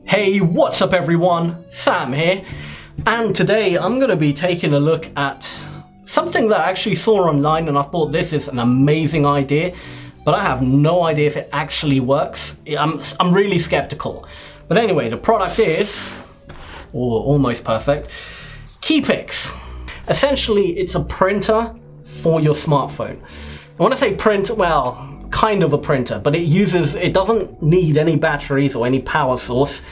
Hey, what's up everyone? Sam here, and today I'm going to be taking a look at something that I actually saw online and I thought this is an amazing idea, but I have no idea if it actually works. I'm really skeptical. But anyway, the product is, or almost perfect, Keypix. Essentially, it's a printer for your smartphone. I want to say print, well, kind of a printer, but it doesn't need any batteries or any power source,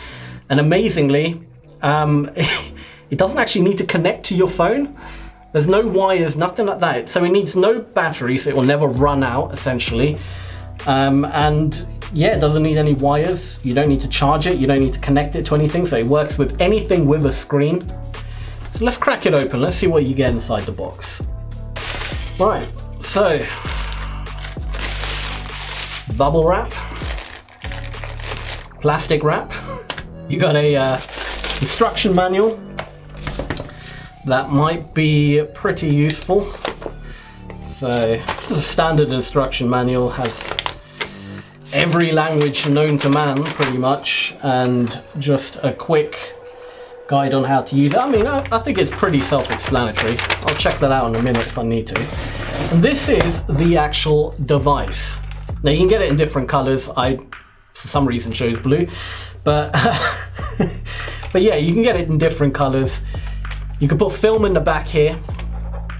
and amazingly it doesn't actually need to connect to your phone. There's no wires, nothing like that, so it needs no batteries, so it will never run out essentially, and yeah, it doesn't need any wires. You don't need to charge it, you don't need to connect it to anything, so it works with anything with a screen. So let's crack it open, let's see what you get inside the box. Right, so bubble wrap, plastic wrap, you got a instruction manual that might be pretty useful. So this is a standard instruction manual, has every language known to man pretty much, and just a quick guide on how to use it. I mean, I think it's pretty self-explanatory. I'll check that out in a minute if I need to. And this is the actual device. Now you can get it in different colors. I, for some reason, chose blue, but but yeah, you can get it in different colors. You can put film in the back here,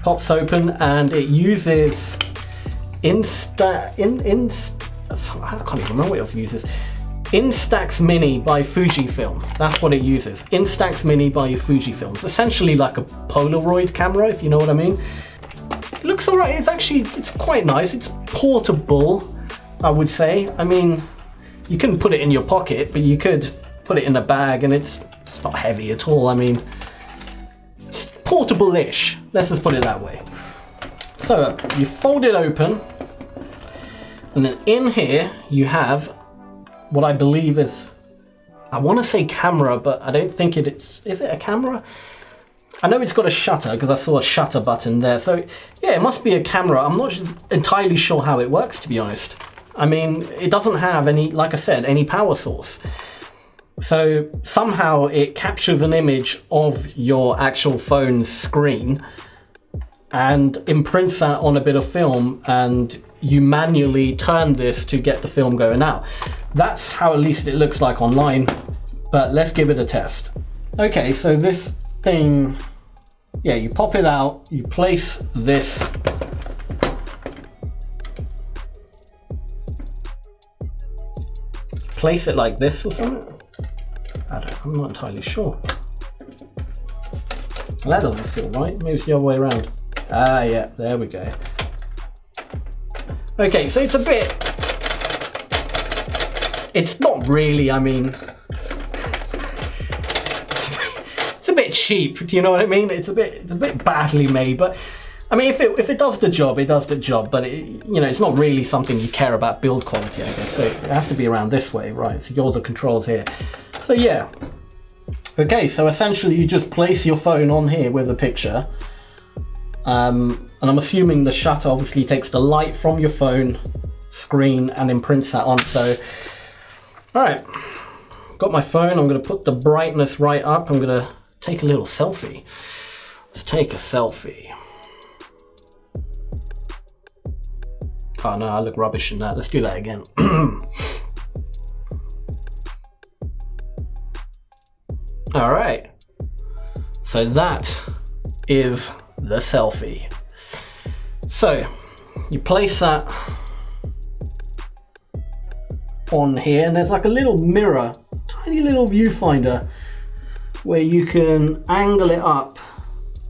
pops open, and it uses I can't even remember what else it uses. Instax Mini by Fujifilm. That's what it uses. Instax Mini by Fujifilm. It's essentially like a Polaroid camera, if you know what I mean. It looks alright. It's quite nice. It's portable, I would say. I mean, you couldn't put it in your pocket, but you could put it in a bag, and it's not heavy at all. I mean, it's portable-ish. Let's just put it that way. So you fold it open, and then in here you have what I believe is, I want to say camera, but I don't think is it a camera? I know it's got a shutter because I saw a shutter button there. So yeah, it must be a camera. I'm not entirely sure how it works, to be honest. I mean, it doesn't have any, like I said, any power source. So somehow it captures an image of your actual phone's screen and imprints that on a bit of film, and you manually turn this to get the film going out. That's how at least it looks like online, but let's give it a test. Okay, so this thing, yeah, you pop it out, you place this it like this or something. I'm not entirely sure. Well, that doesn't feel right. Maybe it's the other way around. Ah, yeah, there we go. Okay, so it's not really, I mean, it's a bit cheap, do you know what I mean? It's a bit badly made, but I mean, if it does the job, it does the job, but you know, it's not really something you care about build quality, I guess. So it has to be around this way, right? So you're the controls here. So yeah. Okay, so essentially you just place your phone on here with a picture. And I'm assuming the shutter obviously takes the light from your phone screen and imprints that on. So, all right, got my phone. I'm gonna put the brightness right up. I'm gonna take a little selfie. Let's take a selfie. Oh no, I look rubbish in that. Let's do that again. All right, so that is the selfie. So you place that on here, and there's like a little mirror, tiny little viewfinder where you can angle it up.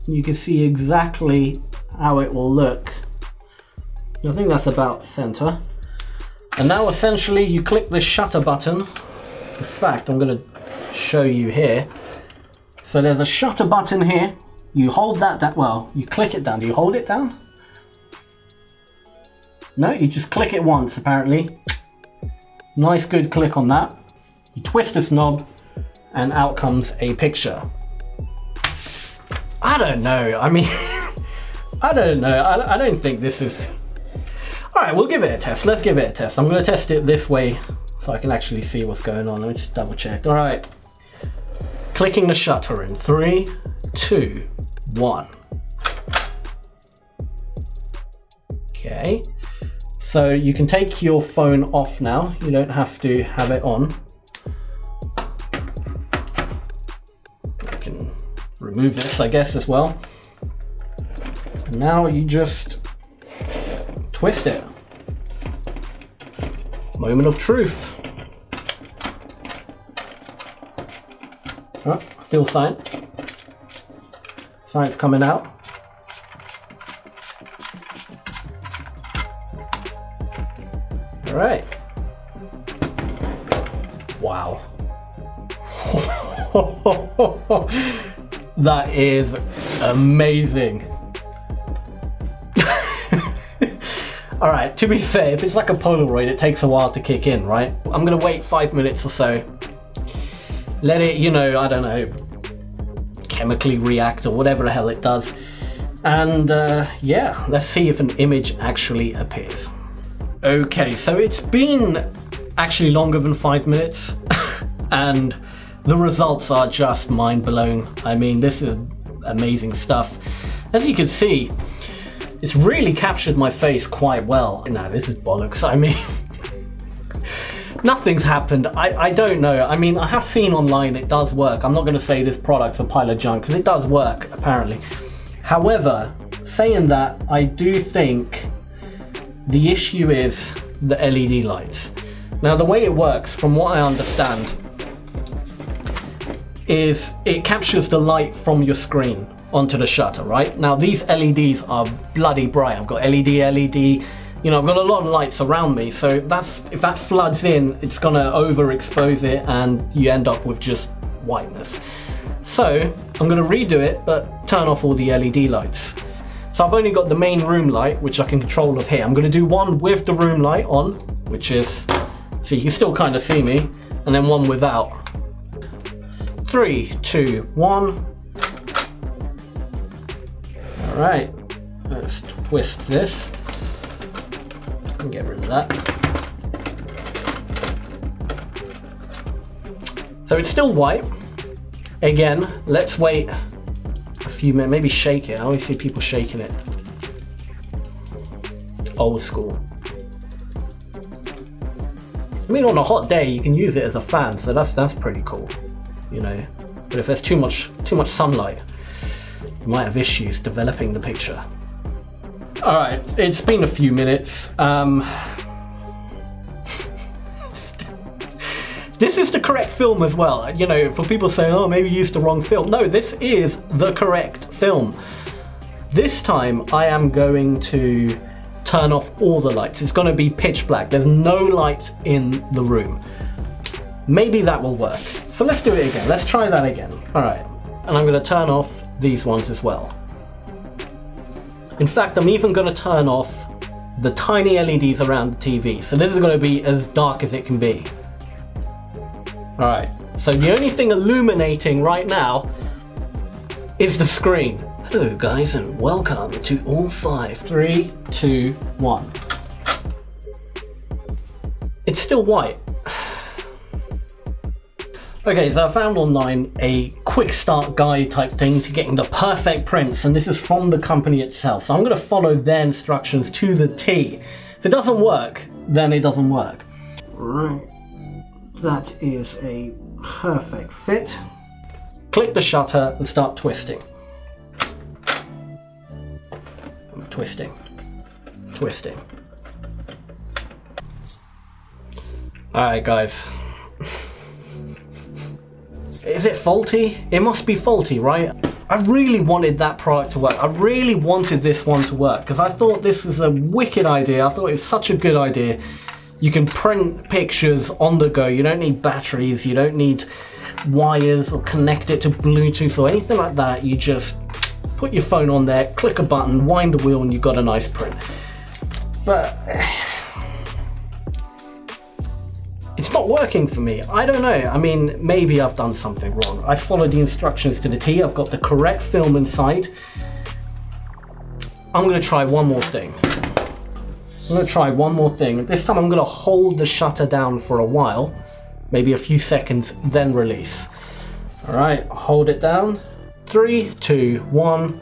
You can see exactly how it will look. I think that's about center. And now essentially you click the shutter button. In fact, I'm going to show you here. So there's a shutter button here. You hold that down, well, you click it down. Do you hold it down? No, you just click it once apparently. Nice good click on that. You twist this knob and out comes a picture. I don't know, I mean, I don't know, I don't think this is... Alright, we'll give it a test. Let's give it a test. I'm going to test it this way so I can actually see what's going on. Let me just double check. Alright, Clicking the shutter in 3, 2, 1. Okay, so you can take your phone off now. You don't have to have it on. You can remove this, I guess, as well. And now you just twist it. Moment of truth. Oh, I feel science. Science coming out. All right. Wow. That is amazing. All right, to be fair, if it's like a Polaroid, it takes a while to kick in, right? I'm gonna wait 5 minutes or so. Let it, you know, I don't know, chemically react or whatever the hell it does. And yeah, let's see if an image actually appears. Okay, so it's been actually longer than 5 minutes and the results are just mind-blowing. I mean, this is amazing stuff. As you can see, it's really captured my face quite well. Now, this is bollocks. I mean, nothing's happened. I don't know. I mean, I have seen online it does work. I'm not going to say this product's a pile of junk because it does work, apparently. However, saying that, I do think the issue is the LED lights. Now, the way it works, from what I understand, is it captures the light from your screen onto the shutter, right? Now, these LEDs are bloody bright. I've got LED, you know, I've got a lot of lights around me, so that's, if that floods in, it's gonna overexpose it and you end up with just whiteness. So I'm gonna redo it, but turn off all the LED lights. So I've only got the main room light, which I can control of here. I'm gonna do one with the room light on, which is, so you can still kind of see me, and then one without. 3, 2, 1. All right, let's twist this and get rid of that. So it's still white. Again, let's wait a few minutes, maybe shake it. I always see people shaking it. Old school. I mean, on a hot day, you can use it as a fan, so that's pretty cool, you know. But if there's too much sunlight, you might have issues developing the picture. All right, it's been a few minutes. This is the correct film as well. You know, for people saying, oh, maybe you used the wrong film. No, this is the correct film. This time I am going to turn off all the lights. It's gonna be pitch black. There's no light in the room. Maybe that will work. So let's do it again. Let's try that again. All right, and I'm gonna turn off these ones as well. In fact, I'm even gonna turn off the tiny LEDs around the TV. So this is gonna be as dark as it can be. All right, so the only thing illuminating right now is the screen. Hello guys, and welcome to all 5. 3, 2, 1. It's still white. Okay, so I found online a quick start guide type thing to getting the perfect prints, and this is from the company itself. So I'm gonna follow their instructions to the T. If it doesn't work, then it doesn't work. Right, that is a perfect fit. Click the shutter and start twisting. Twisting, twisting. All right, guys. Is it faulty? It must be faulty, right? I really wanted that product to work. I really wanted this one to work because I thought this is a wicked idea. I thought it's such a good idea. You can print pictures on the go. You don't need batteries. You don't need wires or connect it to Bluetooth or anything like that. You just put your phone on there, click a button, wind the wheel, and you've got a nice print. But it's not working for me. I don't know. I mean, maybe I've done something wrong. I followed the instructions to the T. I've got the correct film inside. I'm gonna try one more thing. This time I'm gonna hold the shutter down for a while, maybe a few seconds, then release. All right, hold it down. 3, 2, 1.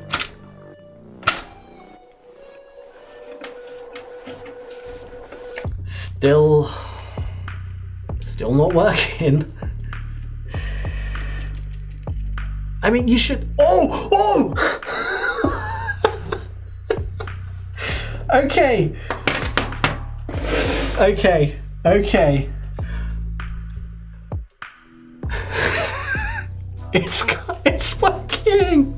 Still not working. I mean, you should. Oh! Okay. It's working.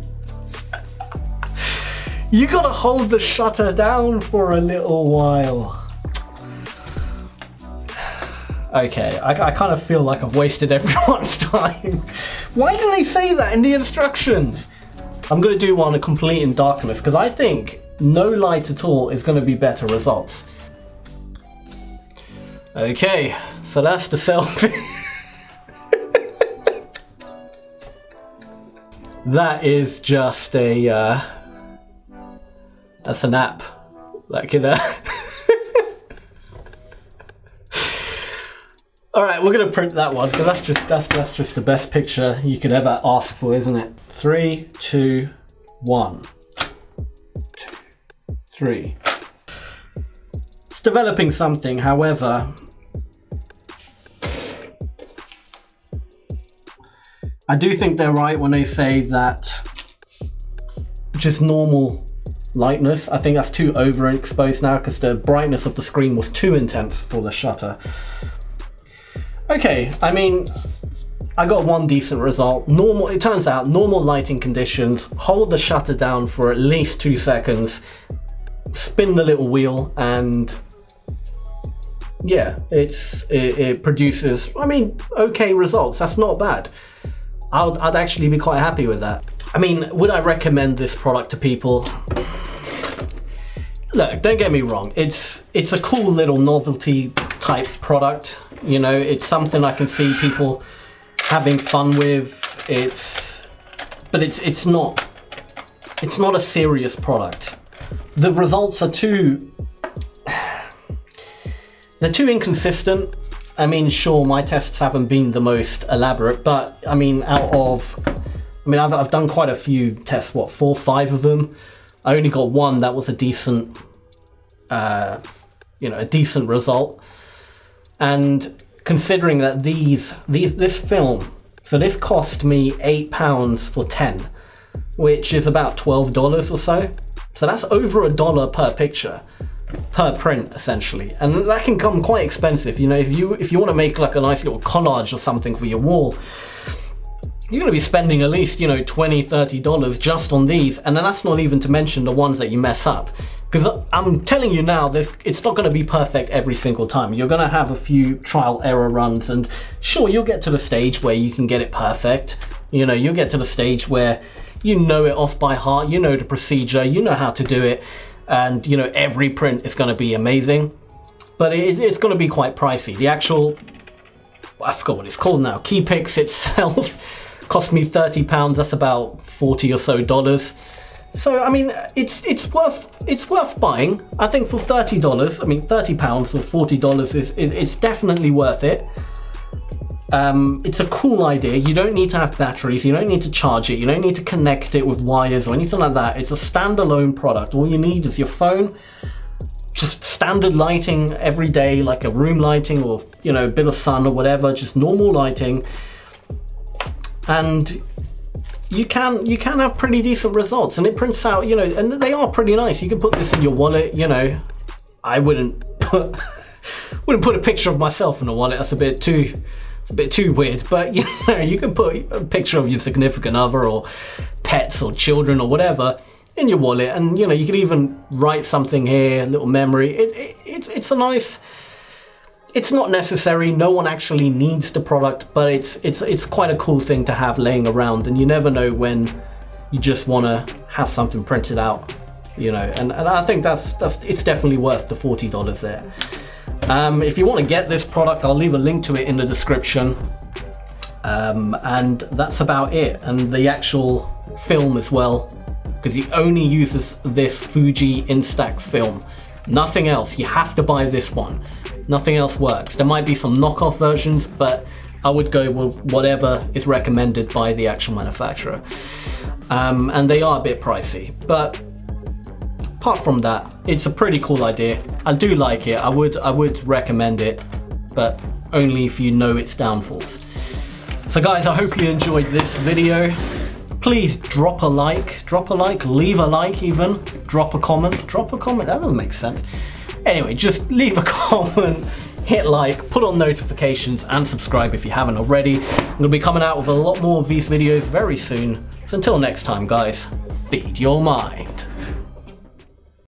You gotta hold the shutter down for a little while. Okay, I kind of feel like I've wasted everyone's time. Why didn't they say that in the instructions? I'm gonna do one complete in darkness because I think no light at all is gonna be better results. Okay, so that's the selfie. That is just a, that's an app. Like, all right, we're gonna print that one because that's just the best picture you could ever ask for, isn't it? 3, 2, 1, 2, 3. It's developing something, however, I do think they're right when they say that just normal lightness, I think that's too overexposed now because the brightness of the screen was too intense for the shutter. Okay, I mean, I got one decent result. Normal, it turns out, normal lighting conditions, hold the shutter down for at least 2 seconds, spin the little wheel, and yeah, it produces, I mean, okay results. That's not bad. I'd actually be quite happy with that. I mean, would I recommend this product to people? Look, don't get me wrong. It's a cool little novelty type product. You know, it's something I can see people having fun with. But it's not a serious product. The results are they're too inconsistent. I mean, sure, my tests haven't been the most elaborate, but I mean, I've done quite a few tests, what, 4 or 5 of them. I only got one that was a decent, a decent result. And considering that this film, so this cost me £8 for 10, which is about $12 or so. So that's over $1 per picture. Per print, essentially, and that can come quite expensive. You know, if you want to make like a nice little collage or something for your wall, you're going to be spending at least, you know, $20–30 just on these, and then that's not even to mention the ones that you mess up. Because I'm telling you now, it's not going to be perfect every single time. You're going to have a few trial error runs, and sure, you'll get to the stage where you can get it perfect. You know, you'll get to the stage where you know it off by heart, you know the procedure, you know how to do it. And you know, every print is going to be amazing, but it's going to be quite pricey. The actual, I forgot what it's called now, Keypix itself cost me £30. That's about $40 or so. So I mean, it's worth buying. I think for $30, I mean £30 or $40 it's definitely worth it. It's a cool idea. You don't need to have batteries, you don't need to charge it, you don't need to connect it with wires or anything like that. It's a standalone product. All you need is your phone, just standard lighting every day, like a room lighting or, you know, a bit of sun or whatever, just normal lighting. And you can have pretty decent results, and it prints out, you know, and they are pretty nice. You can put this in your wallet, you know. I wouldn't put a picture of myself in a wallet, that's a bit too weird, but you know, you can put a picture of your significant other or pets or children or whatever in your wallet, and you know, you can even write something here, a little memory. It's a nice, it's not necessary, no one actually needs the product, but it's quite a cool thing to have laying around, and you never know when you just want to have something printed out, you know, and I think it's definitely worth the $40 there. If you want to get this product, I'll leave a link to it in the description, and that's about it. And the actual film as well, because he only uses this Fuji Instax film, nothing else. You have to buy this one, nothing else works. There might be some knockoff versions, but I would go with whatever is recommended by the actual manufacturer. And they are a bit pricey, but apart from that, it's a pretty cool idea. I do like it. I would recommend it, but only if you know its downfalls. So guys, I hope you enjoyed this video. Please drop a like, leave a like even, drop a comment, that doesn't make sense. Anyway, just leave a comment, hit like, put on notifications and subscribe if you haven't already. I'm gonna be coming out with a lot more of these videos very soon. So until next time guys, feed your mind.